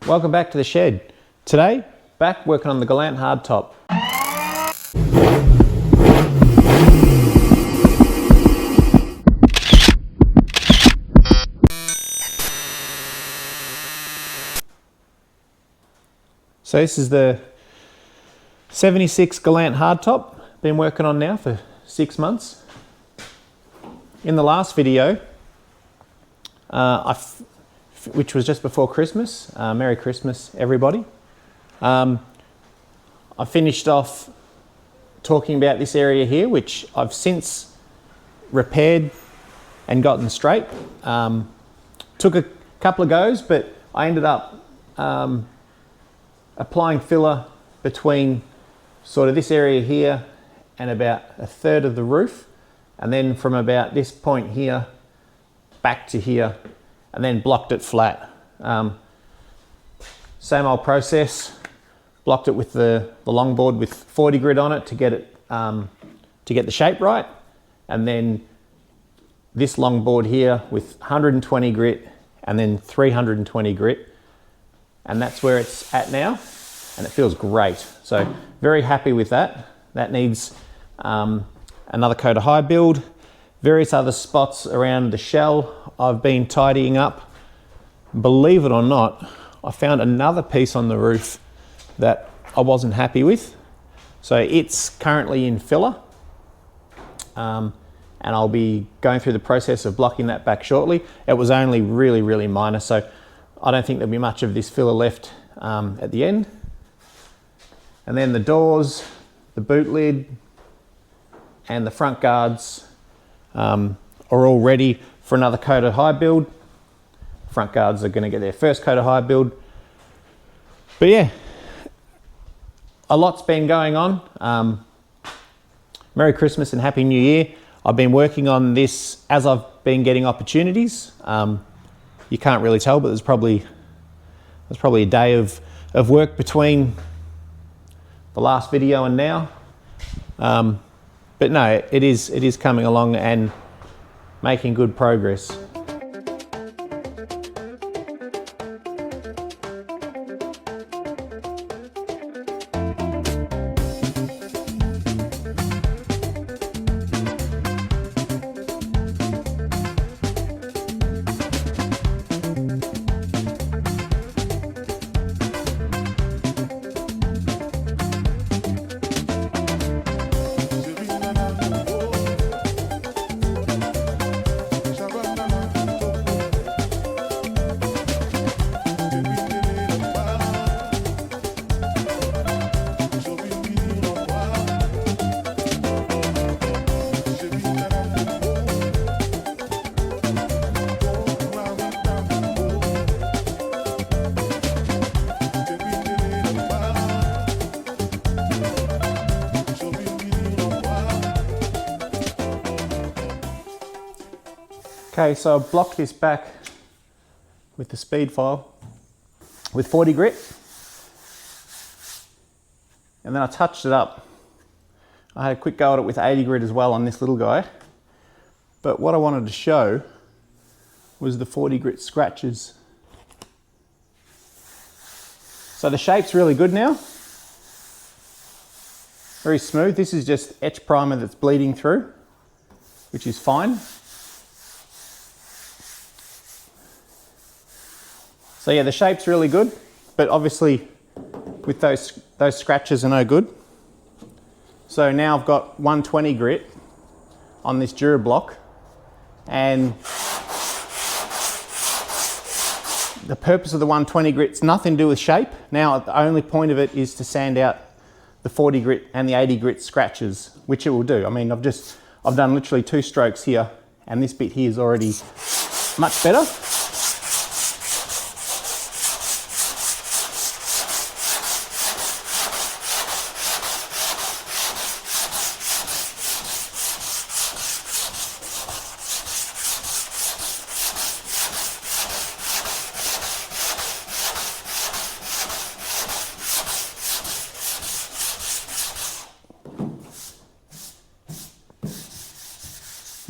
Welcome back to the shed. Today, back working on the Galant Hardtop. So this is the 76 Galant Hardtop. Been working on now for 6 months. In the last video, which was just before Christmas, Merry Christmas everybody. I finished off talking about this area here, which I've since repaired and gotten straight. Took a couple of goes, but I ended up applying filler between sort of this area here and about a third of the roof, and then from about this point here back to here, and then blocked it flat. Same old process. Blocked it with the longboard with 40 grit on it to get it to get the shape right, and then this longboard here with 120 grit and then 320 grit, and that's where it's at now, and it feels great. So very happy with that. That needs another coat of high build. Various other spots around the shell I've been tidying up. Believe it or not, I found another piece on the roof that I wasn't happy with. So it's currently in filler, and I'll be going through the process of blocking that back shortly. It was only really minor, so I don't think there'll be much of this filler left at the end. And then the doors, the boot lid, and the front guards are all ready for another coat of high build. Front guards are going to get their first coat of high build. But yeah, a lot's been going on. Merry Christmas and Happy New Year. I've been working on this as I've been getting opportunities. You can't really tell, but there's probably a day of work between the last video and now. But no, it is coming along and making good progress. Okay, so I blocked this back with the speed file with 40 grit, and then I touched it up. I had a quick go at it with 80 grit as well on this little guy, but what I wanted to show was the 40 grit scratches. So the shape's really good now, very smooth. This is just etch primer that's bleeding through, which is fine. So yeah, the shape's really good, but obviously with those scratches are no good. So now I've got 120 grit on this Dura block, and the purpose of the 120 grit's nothing to do with shape. Now the only point of it is to sand out the 40 grit and the 80 grit scratches, which it will do. I mean, I've done literally 2 strokes here, and this bit here is already much better.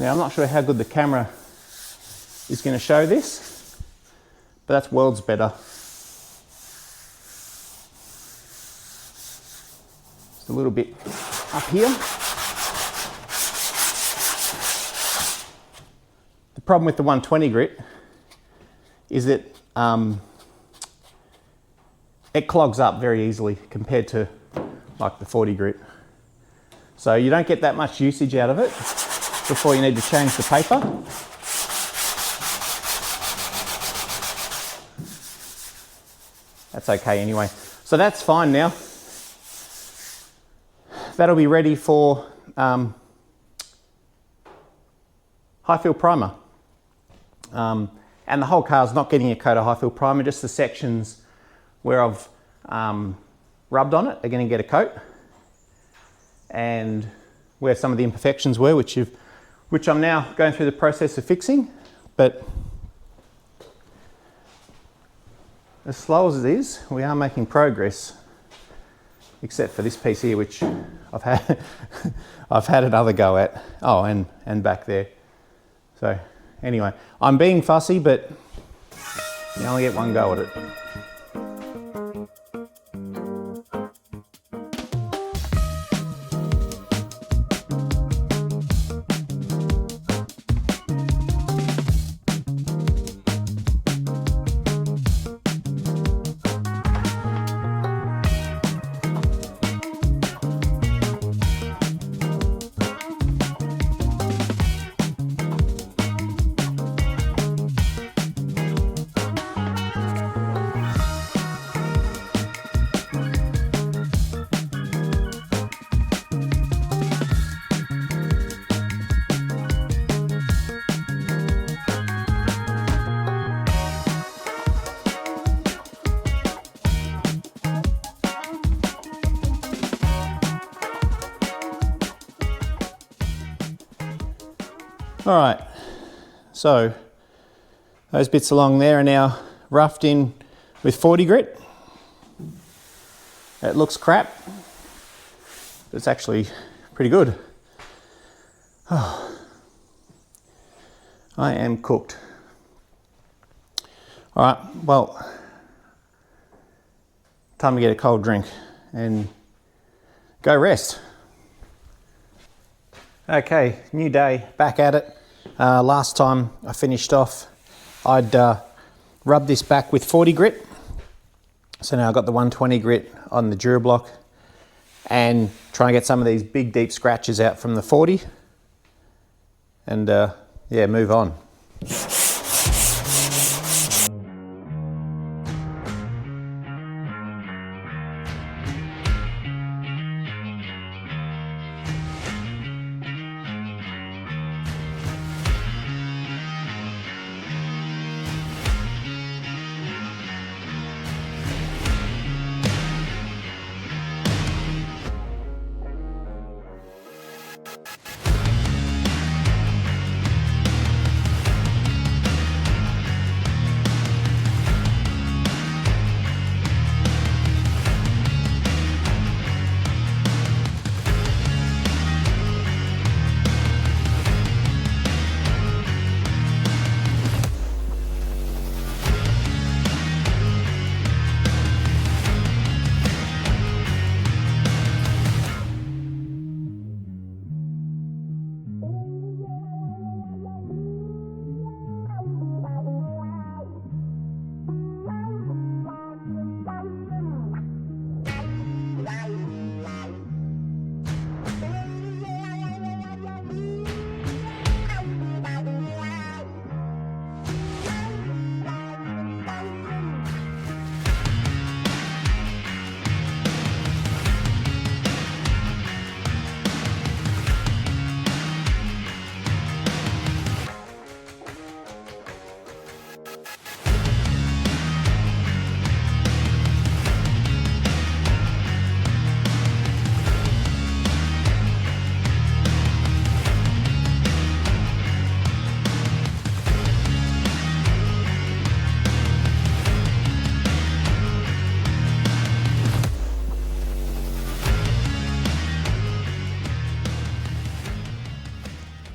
Now I'm not sure how good the camera is going to show this, but that's worlds better. a little bit up here. The problem with the 120 grit is that it clogs up very easily compared to like the 40 grit. So you don't get that much usage out of it before you need to change the paper. That's okay anyway. So that's fine now. That'll be ready for high fill primer. And the whole car's not getting a coat of high fill primer, just the sections where I've rubbed on it are going to get a coat, and where some of the imperfections were, which I'm now going through the process of fixing. But as slow as it is, we are making progress, except for this piece here, which I've had another go at. Oh, and back there. So anyway, I'm being fussy, but you only get one go at it. All right, so those bits along there are now roughed in with 40 grit. It looks crap, but it's actually pretty good. Oh, I am cooked. All right, well, time to get a cold drink and go rest. Okay, new day, back at it. Last time I finished off, I'd rubbed this back with 40 grit. So now I've got the 120 grit on the DuraBlock and try and get some of these big deep scratches out from the 40 and yeah, move on.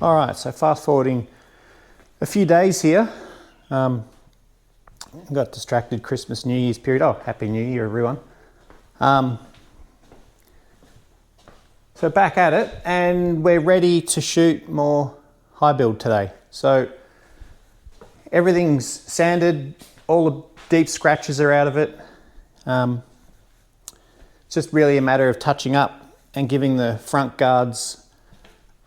All right, so fast forwarding a few days here. Got distracted Christmas, New Year's period. Oh, Happy New Year, everyone. So back at it, and we're ready to shoot more high build today. So everything's sanded, all the deep scratches are out of it. It's just really a matter of touching up and giving the front guards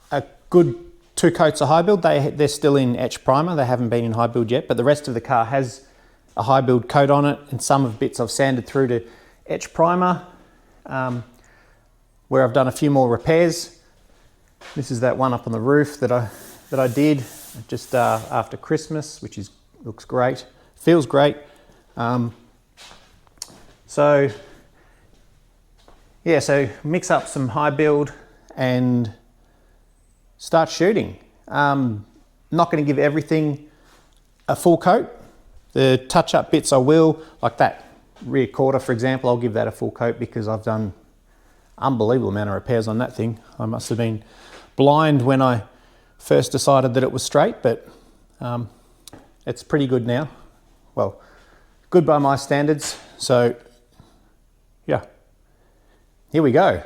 a good 2 coats of high build. They're still in etch primer, they haven't been in high build yet, but the rest of the car has a high build coat on it, and some of bits I've sanded through to etch primer, where I've done a few more repairs. This is that one up on the roof that I did just after Christmas, which looks great, feels great. So yeah, so mix up some high build and start shooting. Not going to give everything a full coat. The touch-up bits I will, like that rear quarter, for example, I'll give that a full coat because I've done unbelievable amount of repairs on that thing. I must have been blind when I first decided that it was straight, but it's pretty good now. Well, good by my standards. So yeah, here we go.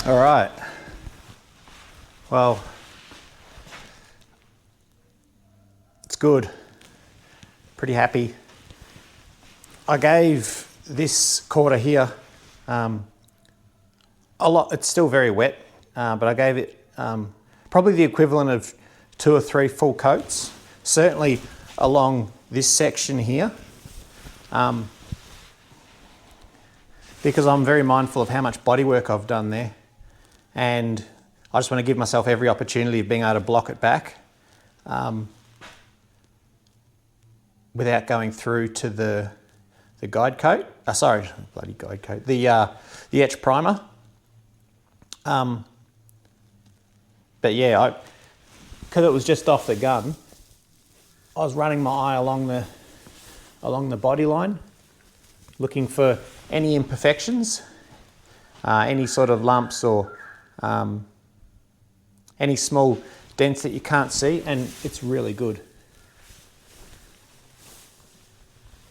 All right, well, it's good, pretty happy. I gave this quarter here a lot. It's still very wet, but I gave it probably the equivalent of 2 or 3 full coats, certainly along this section here, because I'm very mindful of how much bodywork I've done there. And I just want to give myself every opportunity of being able to block it back without going through to the guide coat. Sorry, bloody guide coat. The etch primer. But yeah, because it was just off the gun, I was running my eye along the body line, looking for any imperfections, any sort of lumps or any small dents that you can't see, and it's really good.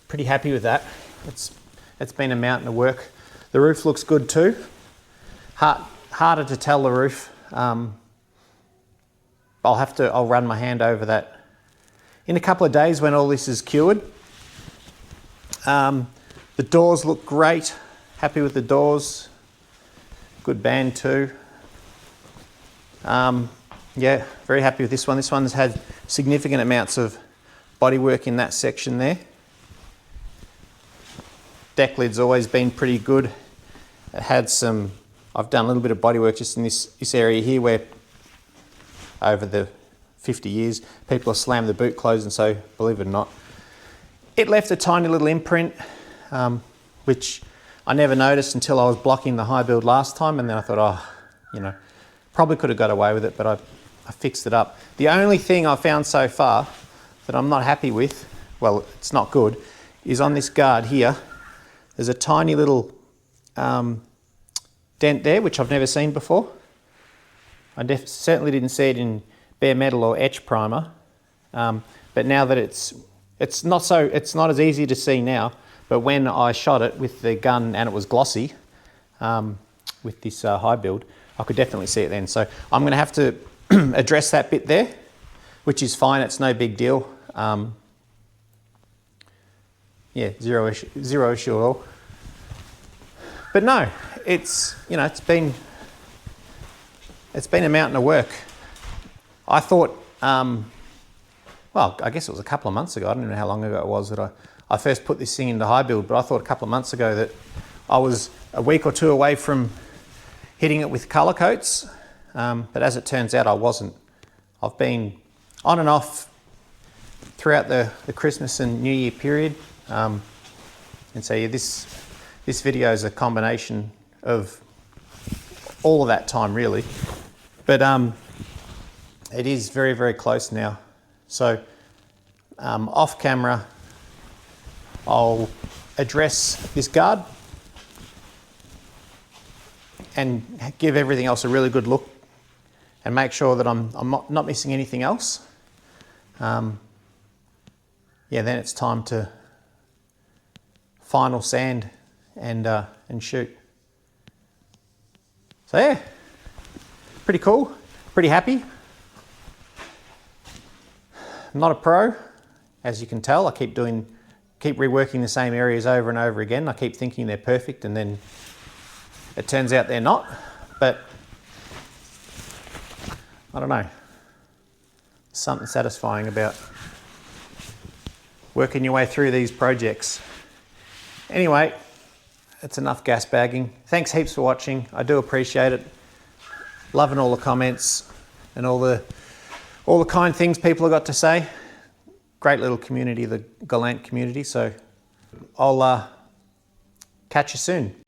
Pretty happy with that. It's been a mountain of work. The roof looks good too. Harder to tell the roof. I'll run my hand over that in a couple of days when all this is cured. The doors look great. Happy with the doors. Good band too. Yeah, very happy with this one. This one's had significant amounts of bodywork in that section there. Deck lid's always been pretty good. It had some, I've done a little bit of bodywork just in this area here where over the 50 years people have slammed the boot closed, and so, believe it or not, it left a tiny little imprint, which I never noticed until I was blocking the high build last time, and then I thought, oh, you know, probably could have got away with it, but I fixed it up. The only thing I've found so far that I'm not happy with, well, it's not good, is on this guard here. There's a tiny little dent there, which I've never seen before. I certainly didn't see it in bare metal or etch primer, but now that it's not as easy to see now. But when I shot it with the gun and it was glossy, with this high build, I could definitely see it then. So I'm going to have to address that bit there, which is fine. It's no big deal. Yeah, zero issue at all. But no, it's been a mountain of work. I thought, well, I guess it was a couple of months ago. I don't even know how long ago it was that I first put this thing into high build, but I thought a couple of months ago that I was a week or two away from hitting it with colour coats. But as it turns out, I wasn't. I've been on and off throughout the Christmas and New Year period. And so yeah, this video is a combination of all of that time really. But it is very, very close now. So off camera, I'll address this guard and give everything else a really good look and make sure that I'm not missing anything else. Yeah, then it's time to final sand and shoot. So yeah, pretty cool, pretty happy. I'm not a pro, as you can tell. I keep reworking the same areas over and over again. I keep thinking they're perfect and then it turns out they're not, but I don't know. Something satisfying about working your way through these projects. Anyway, that's enough gas bagging. Thanks heaps for watching. I do appreciate it. Loving all the comments and all the kind things people have got to say. Great little community, the Galant community. So I'll catch you soon.